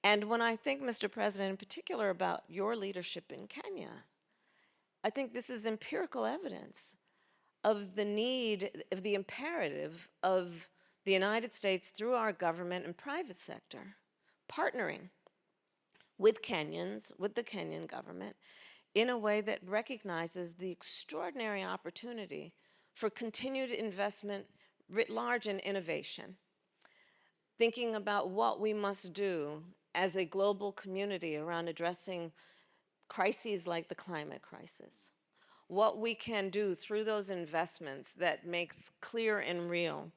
And when I think, Mr. President, in particular about your leadership in Kenya, I think this is empirical evidence of the need, of the imperative of the United States through our government and private sector partnering with Kenyans, with the Kenyan government, in a way that recognizes the extraordinary opportunity for continued investment writ large in innovation, thinking about what we must do as a global community around addressing crises like the climate crisis, what we can do through those investments that makes clear and real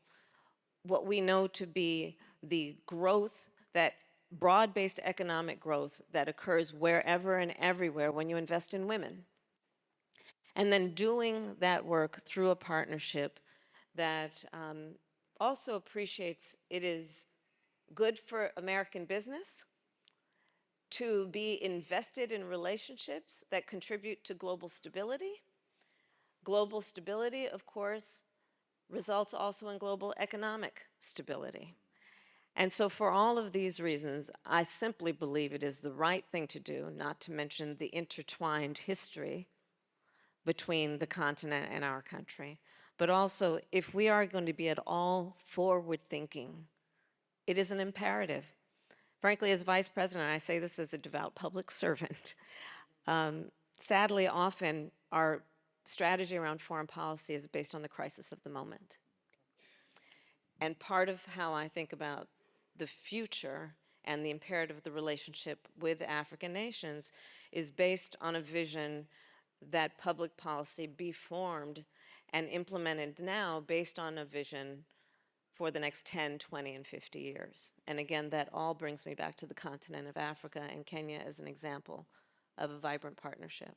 what we know to be the growth, that broad-based economic growth that occurs wherever and everywhere when you invest in women. And then doing that work through a partnership that also appreciates it is good for American business to be invested in relationships that contribute to global stability. Global stability, of course, results also in global economic stability. And so for all of these reasons, I simply believe it is the right thing to do, not to mention the intertwined history between the continent and our country. But also, if we are going to be at all forward-thinking, it is an imperative. Frankly, as vice president, I say this as a devout public servant. Sadly, often our strategy around foreign policy is based on the crisis of the moment. And part of how I think about the future and the imperative of the relationship with African nations is based on a vision that public policy be formed and implemented now based on a vision for the next 10, 20, and 50 years. And again, that all brings me back to the continent of Africa and Kenya as an example of a vibrant partnership.